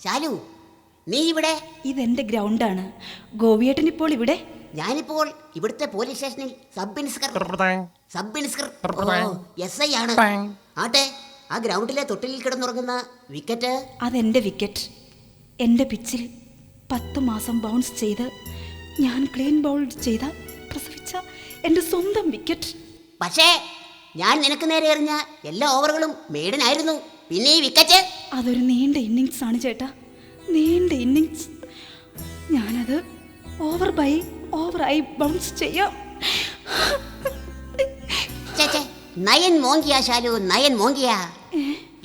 ശാലു, നീ ഇവിടെ? ഇതെന്റെ ഗ്രൗണ്ടാണ്. ഗോപിയേട്ടൻ ഇപ്പോൾ ഇവിടെ? ഞാനിപ്പോൾ ഇവിടുത്തെ പോലീസ് സ്റ്റേഷനിൽ സബ് ഇൻസ്പെക്ടർ SI ആണ്. ആട്ടെ, ആ ഗ്രൗണ്ടിലെ തൊട്ടിലിൽ കിടന്നുറങ്ങുന്ന വിക്കറ്റ്? അതെന്റെ വിക്കറ്റ്. എൻ്റെ പിച്ചിൽ 10 മാസം ബൗൺസ് ചെയ്ത് ഞാൻ ക്ലീൻ ബൗൾ ചെയ്ത പ്രസവിച്ച എൻ്റെ സ്വന്തം വിക്കറ്റ്. പക്ഷേ ഞാൻ നിനക്ക് നേരെ എറിഞ്ഞ എല്ലാ ഓവറുകളും മേഡനായിരുന്നു. പിന്നെ ഈ വിക്കറ്റ്? അതൊരു നീണ്ട ഇന്നിങ്സ് ആണ് ചേട്ടാ, നീണ്ട ഇന്നിങ്സ്. ഞാനത് ഓവറായി ബൗൺസ് ചെയ്യാം. നയൻ മോങ്കിയ ശാലു, നയൻ മോങ്കിയ.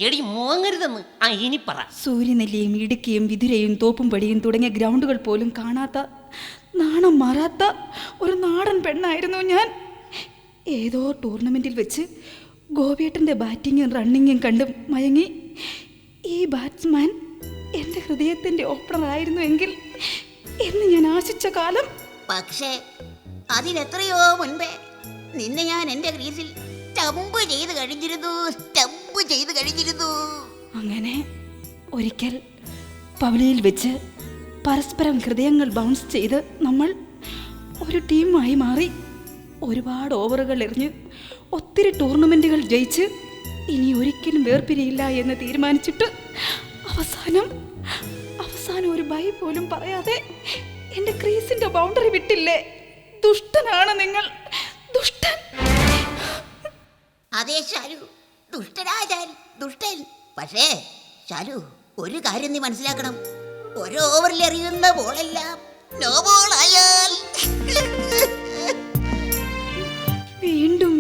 എടി മോങ്ങരുതെന്ന് ഇനി പറ. സൂര്യനെല്ലിയും ഇടുക്കിയും വിതുരയും തോപ്പുംപടിയും തുടങ്ങിയ ഗ്രൗണ്ടുകൾ പോലും കാണാത്ത, നാണം മാറാത്ത ഒരു നാടൻ പെണ്ണായിരുന്നു ഞാൻ. ഏതോ ടൂർണമെൻറ്റിൽ വെച്ച് ഗോപിയേട്ടൻ്റെ ബാറ്റിങ്ങും റണ്ണിങ്ങും കണ്ട് മയങ്ങി. ഈ ബാറ്റ്സ്മാൻ എൻ്റെ ഹൃദയത്തിൻ്റെ ഓപ്പണറായിരുന്നു എങ്കിൽ എന്ന് ഞാൻ ആശിച്ച കാലം. പക്ഷേ അതിലെത്രയോ മുൻപേ നിന്നെ ഞാൻ എൻ്റെ ക്രീസിൽ സ്റ്റംപ് ചെയ്ത് കഴിഞ്ഞിരുന്നു. അങ്ങനെ ഒരിക്കൽ പവലിയിൽ വെച്ച് പരസ്പരം ഹൃദയങ്ങൾ ബൗൺസ് ചെയ്ത് നമ്മൾ ഒരു ടീമായി മാറി. ഒരുപാട് ഓവറുകൾ എറിഞ്ഞ് ഒത്തിരി ടൂർണമെൻറ്റുകൾ ജയിച്ച് ഇനി ഒരിക്കലും വേർപിരിയില്ല എന്ന് തീരുമാനിച്ചിട്ട് അവസാനം ഒരു ബൈ പോലും പറയാതെ എൻ്റെ ക്രീസിൻ്റെ ബൗണ്ടറി വിട്ടില്ലേ. ദുഷ്ടനാണ് നിങ്ങൾ, ദുഷ്ടൻ. അതെ ശാലു, ദുഷ്ടൻ. പക്ഷേ ശാലു, ഒരു കാര്യം നീ മനസ്സിലാക്കണം. ഒരു ഓവറിൽ എറിയുന്ന ബോളെല്ലാം നോ ബോൾ ആയാൽ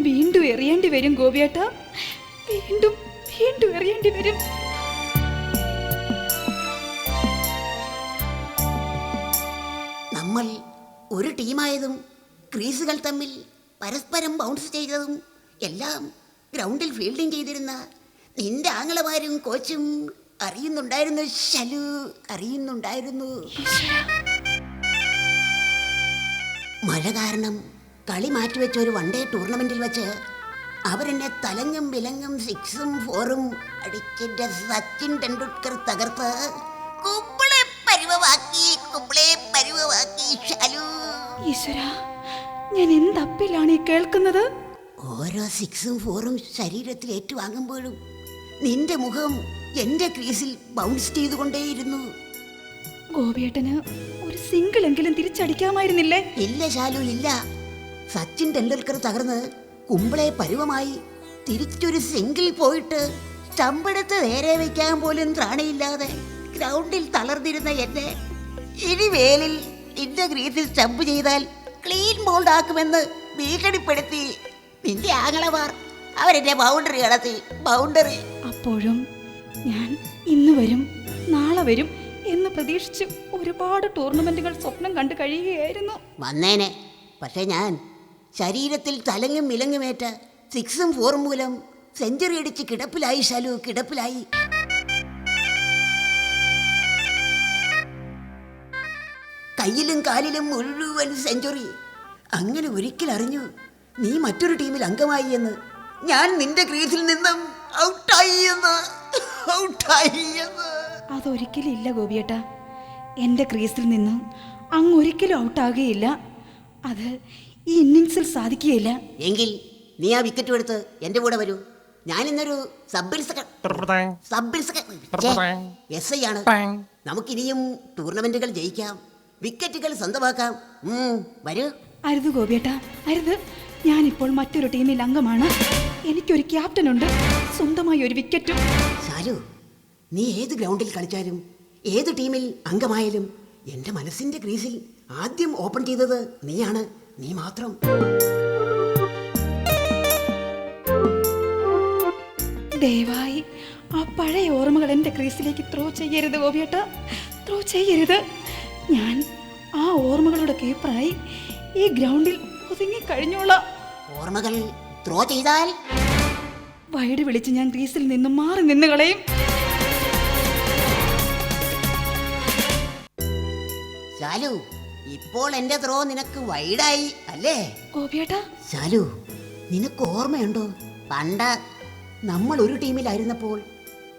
വീണ്ടും എറിയേണ്ടി വരും ഗോപിയേട്ടാ, വീണ്ടും എറിയേണ്ടി വരും. നമ്മൾ ഒരു ടീമായതും ക്രീസുകൾ തമ്മിൽ പരസ്പരം ബൗൺസ് ചെയ്തതും എല്ലാം ഗ്രൗണ്ടിൽ ഫീൽഡിംഗ് ചെയ്തിരുന്ന നിന്റെ ആങ്ങളമാരും കോച്ചും അറിയുന്നുണ്ടായിരുന്നു ശാലു, അറിയുന്നുണ്ടായിരുന്നു. മഴ കാരണം കളി മാറ്റിവെച്ച ഒരു വൺ ഡേ ടൂർണമെന്റിൽ വെച്ച് അവരെന്നെ തലങ്ങും വിലങ്ങും 6ഉം 4ഉം അടിച്ചിട്ട് സച്ചിൻ ടെണ്ടുൽക്കർ തകർത്ത് കുമ്പിളെ പരുവമാക്കി ശാലു. ഈശ്വരാ, ഞാൻ എന്തപ്പിലാണ് ഈ കേൾക്കുന്നത്? ഓരോ 6ഉം 4ഉം ശരീരത്തിൽ ഏറ്റുവാങ്ങുമ്പോഴും നിന്റെ മുഖം എന്റെ ക്രീസിൽ ബൗൺസ് ചെയ്തുകൊണ്ടേയിരുന്നു. ഗോപിയേട്ടന് ഒരു സിംഗിൾ എങ്കിലും തിരിച്ചടിക്കാമായിരുന്നില്ലേ? ഇല്ല ശാലു, ഇല്ല. സച്ചിൻ ടെണ്ടുൽക്കർ തകർന്ന് കുമ്പിളെ പരുവമായി തിരിച്ചൊരു സിംഗിൾ പോയിട്ട് സ്റ്റമ്പെടുത്ത് നേരെ വയ്ക്കാൻ പോലും ത്രാണിയില്ലാതെ ഗ്രൗണ്ടിൽ തളർന്നിരുന്ന എന്നെ ഇനി വേലിൽ നിന്റെ ക്രീസിൽ സ്റ്റമ്പ് ചെയ്താൽ ക്ലീൻ ബോൾഡ് ആക്കുമെന്ന് ഭീഷണിപ്പെടുത്തി നിന്റെ ആങ്ങളമാർ അവരെന്നെ ബൗണ്ടറി കടത്തി. അപ്പോഴും ഞാൻ ഇന്ന് വരും നാളെ വരും എന്ന് പ്രതീക്ഷിച്ച് ഒരുപാട് ടൂർണമെന്റുകൾ സ്വപ്നം കണ്ടു കഴിയുകയായിരുന്നു. വന്നേനെ. പക്ഷേ ഞാൻ ശരീരത്തിൽ തലങ്ങും വിലങ്ങുമേറ്റ 6ഉം 4ഉം മൂലം സെഞ്ചുറി അടിച്ച് കിടപ്പിലായി ശാലു, കിടപ്പിലായി. കയ്യിലും കാലിലും മുഴുവൻ സെഞ്ചുറി. അങ്ങനെ ഒരിക്കൽ അറിഞ്ഞു നീ മറ്റൊരു ടീമിൽ അംഗമായി എന്ന്. ഞാൻ നിന്റെ ക്രീസിൽ നിന്നും ഔട്ടായി എന്ന്. അതൊരിക്കലും ഇല്ല ഗോപിയേട്ടാ, എൻ്റെ ക്രീസിൽ നിന്ന് അങ്ങ് ഒരിക്കലും ഔട്ടാകുകയില്ല. അത് ഈ ഇന്നിങ്സിൽ സാധിക്കുകയില്ല. എങ്കിൽ നീ ആ വിക്കറ്റ് എടുത്ത് എൻ്റെ കൂടെ വരൂ. ഞാൻ ഇന്നൊരു സബ് ഇൻസ്പെക്ടർ SI ആണ്. നമുക്കിനിയും ടൂർണമെന്റുകൾ ജയിക്കാം, വിക്കറ്റുകൾ സ്വന്തമാക്കാം. വരൂ. അരുത് ഗോപിയേട്ടാ, അരുത്. ഞാനിപ്പോൾ മറ്റൊരു ടീമിൽ അംഗമാണ്. എനിക്കൊരു ക്യാപ്റ്റനുണ്ട്, സ്വന്തമായി ഒരു വിക്കറ്റും. ശാലു, നീ ഏത് ഗ്രൗണ്ടിൽ കളിച്ചാലും ഏത് ടീമിൽ അംഗമായാലും എൻ്റെ മനസ്സിൻ്റെ ക്രീസിൽ ആദ്യം ഓപ്പൺ ചെയ്തത് നീയാണ്, നീ മാത്രം. ദയവായി ആ പഴയ ഓർമ്മകൾ എൻ്റെ ക്രീസിലേക്ക് ത്രോ ചെയ്യരുത് ഗോപിയേട്ടാ, ത്രോ ചെയ്യരുത്. ഞാൻ ആ ഓർമ്മകളുടെ കീപ്പറായി ഈ ഗ്രൗണ്ടിൽ ഒതുങ്ങി കഴിഞ്ഞോളാം. ഓർമ്മകൾ ത്രോ ചെയ്താൽ വൈഡ് വിളിച്ച് ഞാൻ ക്രീസിൽ നിന്നും മാറി നിന്ന് കളയും. ശാലു, ഇപ്പോൾ എൻ്റെ ത്രോ നിനക്ക് വൈഡായി അല്ലേ ഗോപിയേട്ടാ? ശാലു, നിനക്ക് ഓർമ്മയുണ്ടോ പണ്ട് നമ്മൾ ഒരു ടീമിലായിരുന്നപ്പോൾ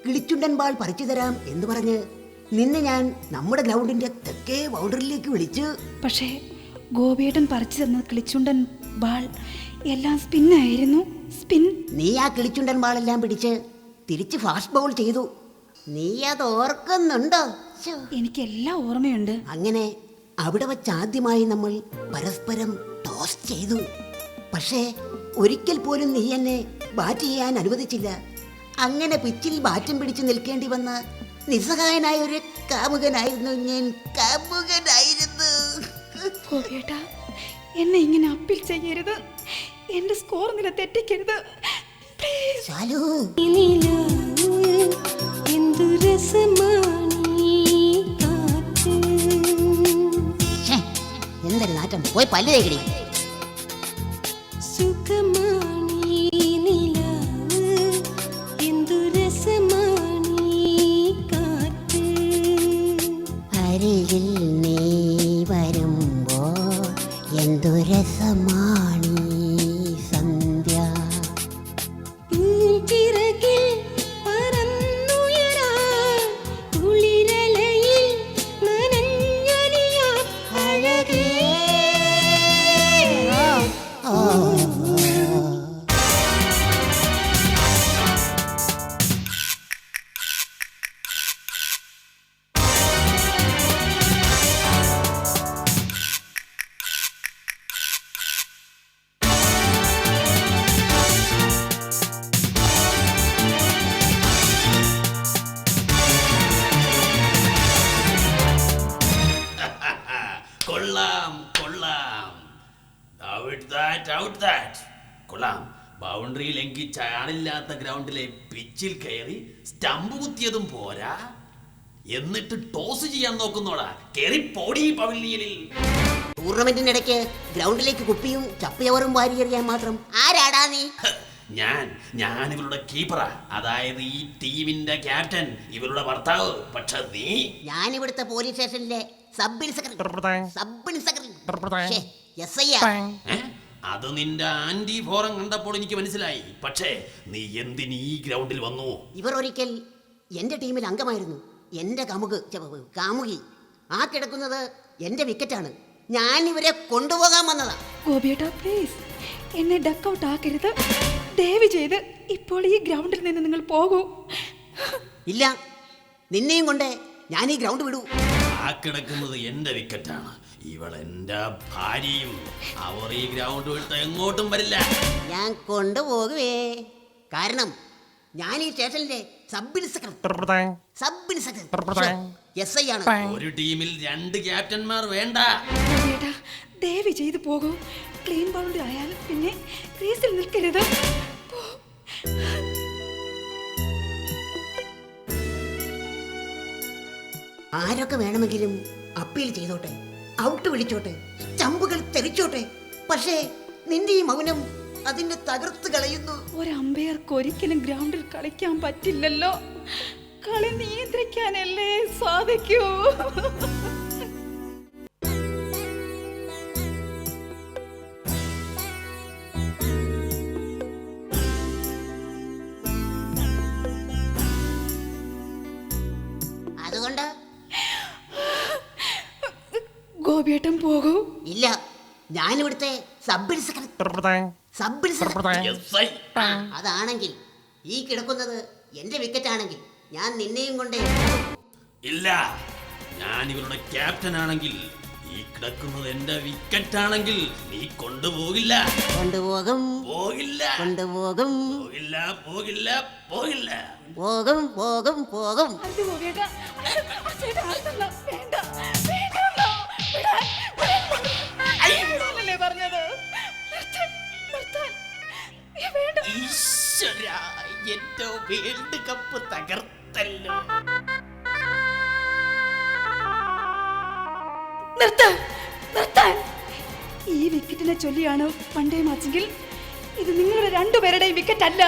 കിളിച്ചുണ്ടൻ ബാൾ പറിച്ചു തരാം എന്ന് പറഞ്ഞ് നിന്നെ ഞാൻ നമ്മുടെ ഗ്രൗണ്ടിന്റെ തെക്കേ ബൗണ്ടറിയിലേക്ക് വിളിച്ച്. പക്ഷേ ഗോപിയേട്ടൻ പറിച്ചു തന്ന കിളിച്ചുണ്ടൻ ബാൾ എല്ലാം സ്പിന്നായിരുന്നു. സ്പിൻ. നീ ആ കിളിച്ചുണ്ടൻ ബാളെല്ലാം പിടിച്ച് തിരിച്ച് ഫാസ്റ്റ് ബൗൾ ചെയ്തു. നീ അത് ഓർക്കുന്നുണ്ടോ? ശ്ശോ. എനിക്കെല്ലാം ഓർമ്മയുണ്ട്. അങ്ങനെ അവിടെ വച്ചാദ്യമായി നമ്മൾ പരസ്പരം ടോസ് ചെയ്തു. പക്ഷേ ഒരിക്കൽ പോലും നീ എന്നെ ബാറ്റ് ചെയ്യാൻ അനുവദിച്ചില്ല. അങ്ങനെ പിച്ചിൽ ബാറ്റും പിടിച്ച് നിൽക്കേണ്ടി വന്ന നിസ്സഹായനായ ഒരു കാമുകനായിരുന്നു ഞാൻ. കാമുകനായിരുന്നു. ഗോപിയേട്ടാ, എന്നെ ഇങ്ങനെ അപ്പീൽ ചെയ്യരുത്. എന്റെ സ്കോർ നില തെറ്റിക്കരുത്. പ്ലീസ്. ശാലു, എന്തൊരു നാറ്റം. പോയി പല്ല് തേക്കടി. അരികിൽ നീ വരുമ്പോൾ എന്തു രസമാണീ സന്ധ്യ. കൊള്ളാം കൊള്ളാം. Out that. കൊള്ളാം. ബൗണ്ടറി ലംഘിച്ച ആളില്ലാത്ത ഗ്രൗണ്ടിലെ പിച്ചിൽ കയറി സ്റ്റമ്പ് കുത്തിയതും പോരാ, എന്നിട്ട് ടോസ് ചെയ്യാൻ നോക്കുന്നോടാ. കേറി പോടി പവിലിയനിൽ. ടൂർണമെന്റിന്റെ ഇടയ്ക്ക് ഗ്രൗണ്ടിലേക്ക് കുപ്പിയും ചപ്പിയവറും വാരിയെറിയാൻ മാത്രം ആരാടാ നീ? ഞാൻ ഇവരുടെ കീപ്പറാ, അതായത് ഈ ടീമിന്റെ ക്യാപ്റ്റൻ, ഇവരുടെ ഭർത്താവ്. പക്ഷെ നീ? ഞാൻ ഇവിടുത്തെ പോലീസ് സ്റ്റേഷനിലെ സബ് ഇൻസ്പെക്ടർ. അത് നിന്റെ ആന്റി ഫോറം കണ്ടപ്പോൾ എനിക്ക് മനസ്സിലായി. പക്ഷേ നീ എന്തിന് ഈ ഗ്രൗണ്ടിൽ വന്നു? ഇവർ ഒരിക്കൽ എന്റെ ടീമിൽ അംഗമായിരുന്നു. എന്റെ കാമുകി. ആ കിടക്കുന്നത് എന്റെ വിക്കറ്റാണ്. ഞാൻ ഇവരെ കൊണ്ടുപോകാൻ വന്നതാ. ഗോപിയേട്ടാ, പ്ലീസ് എന്നെ ഡക്ക് ഔട്ട് ആക്കരുത്. ദയവ് ചെയ്ത് ഇപ്പോൾ ഈ ഗ്രൗണ്ടിൽ നിന്ന് നിങ്ങൾ പോകൂ. ഇല്ല, നിന്നെയും കൊണ്ട് ഞാൻ ഈ ഗ്രൗണ്ട് വിടൂ. ആ കിടക്കുന്നത് എന്റെ വിക്കറ്റാണ്. ഇവൾ എന്റെ ഭാര്യയും. അവർ ഈ ഗ്രൗണ്ട് വിട്ട് എങ്ങോട്ടും വരില്ല. ഞാൻ കൊണ്ടുപോകുവേ. കാരണം ഞാൻ ഈ സ്റ്റേഷനിലെ സബ് ഇൻസ്പെക്ടർ SI ആണ്. ഒരു ടീമിൽ 2 ക്യാപ്റ്റന്മാർ വേണ്ട. ഗോപിയേട്ടാ, ദയവ് ചെയ്ത് പോകൂ. ക്ലീൻ ബൗണ്ടറി ആയാൽ പിന്നെ ക്രീസിൽ നിൽക്കരുത്. ആരൊക്കെ വേണമെങ്കിലും അപ്പീൽ ചെയ്തോട്ടെ, ഔട്ട് വിളിച്ചോട്ടെ, സ്റ്റമ്പുകൾ തെറിച്ചോട്ടെ. പക്ഷേ നിന്റെ ഈ മൗനം അതിനെ തകർത്ത് കളയുന്നു. ഒരു അമ്പയർക്ക് ഒരിക്കലും ഗ്രൗണ്ടിൽ കളിക്കാൻ പറ്റില്ലല്ലോ. കളി നിയന്ത്രിക്കാനല്ലേ സാധിക്കൂ. അതുകൊണ്ട് ഗോപിയേട്ടൻ പോകൂ. ഇല്ല, ഞാൻ ഇവിടുത്തെ സബ് ഇൻസ്പെക്ടർ. SI. അതാണെങ്കിൽ ഈ കിടക്കുന്നത് എന്റെ വിക്കറ്റ് ആണെങ്കിൽ ഞാൻ നിന്നെയും കൊണ്ട് ഇല്ല, ഞാൻ ഇവരുടെ ക്യാപ്റ്റൻ ആണെങ്കിൽ, ഈ കിടക്കുന്നത് എന്റെ വിക്കറ്റ് ആണെങ്കിൽ നീ കൊണ്ടുപോകില്ല. കൊണ്ടുപോകും. പോകില്ല. കൊണ്ടുപോകും. പോകില്ല. പോകില്ല. പോകില്ല. പോകും. പോകും. പോകും. അത് ഗോപിയേട്ടാ, ചേട്ടാ, അതല്ല, വേണ്ട, വേണ്ട, വിടാൻ, അയ്യോന്നല്ലേ പറഞ്ഞത്. നിർത്താൻ. വേണ്ട. ഈശ്വരാ, എന്റെ വേൾഡ് കപ്പ് തകർത്തല്ലോ. നിർത്താൻ. ഈ വിക്കറ്റിനെ ചൊല്ലിയാണ് പണ്ടേ മാച്ചെങ്കിൽ ഇത് നിങ്ങളുടെ രണ്ടുപേരുടെയും വിക്കറ്റ് അല്ല.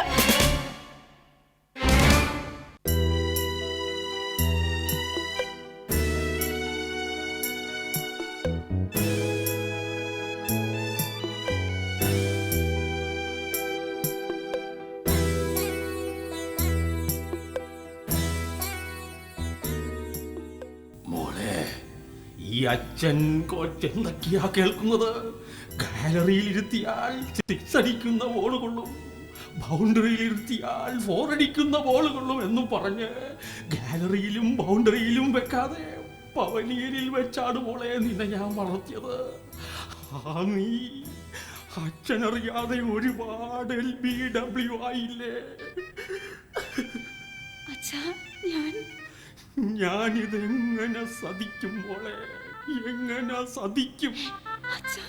അച്ഛൻ കൊച്ചെന്തൊക്കെയാ കേൾക്കുന്നത്? ഗാലറിയിൽ ഇരുത്തിയാൽ സിക്സ് അടിക്കുന്ന ബോൾ കൊള്ളും, ബൗണ്ടറിയിൽ ഇരുത്തിയാൽ 4 അടിക്കുന്ന ബോൾ കൊള്ളും എന്നും പറഞ്ഞ് ഗാലറിയിലും ബൗണ്ടറിയിലും വെക്കാതെ പവലിയനിൽ വെച്ചാണ് മോളെ നിന്നെ ഞാൻ വളർത്തിയത്. ആ നീ അച്ഛനറിയാതെ ഒരുപാട് LBW ആയില്ലേ? അച്ഛാ, ഞാനിതെങ്ങനെ സധിക്കും മോളെ, എങ്ങനെ സധിക്കും? അച്ഛാ,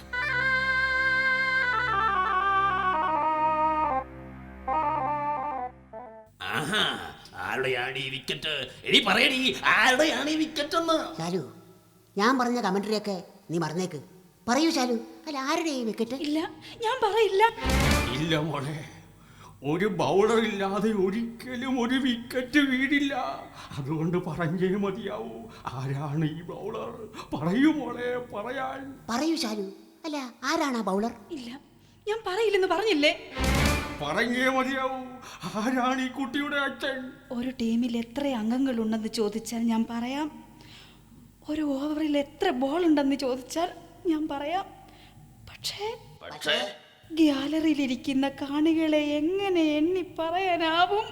ആഹാ, ആരുടെയാണ് ഈ വിക്കറ്റ്? എടി പറയടി, ആരുടെയാണ് ഈ വിക്കറ്റ് എന്ന്? ശാലു, ഞാൻ പറഞ്ഞ കമന്ററിയൊക്കെ നീ മറന്നേക്ക്. പറയൂ ശാലു, അല്ല ആരുടെ ഈ വിക്കറ്റ്? ഇല്ല, ഞാൻ പറയില്ല. ഇല്ല മോളെ, ഒരു ബൗളർ ഇല്ലാതെ ഒരിക്കലും ഒരു വിക്കറ്റ് വീഴില്ല. അതുകൊണ്ട് പറഞ്ഞേ മതിയാവൂ, ആരാണ് ഈ ബൗളർ? പറയൂ മോളെ, പറയാൻ. പറയൂ ശാലു, അല്ല ആരാണ് ആ ബൗളർ? ഇല്ല, ഞാൻ പറയില്ലെന്ന് പറഞ്ഞില്ലേ? പറഞ്ഞേ മതിയാവൂ, ആരാണ് ഈ കുട്ടിയുടെ അച്ഛൻ? ഒരു ടീമിൽ എത്ര അംഗങ്ങളുണ്ടെന്ന് ചോദിച്ചാൽ ഞാൻ പറയാം. ഒരു ഓവറിൽ എത്ര ബോൾ ഉണ്ടെന്ന് ചോദിച്ചാൽ ഞാൻ പറയാം. പക്ഷേ ഗ്യാലറിയിലിരിക്കുന്ന കാണികളെ എങ്ങനെ എണ്ണി പറയാനാവും?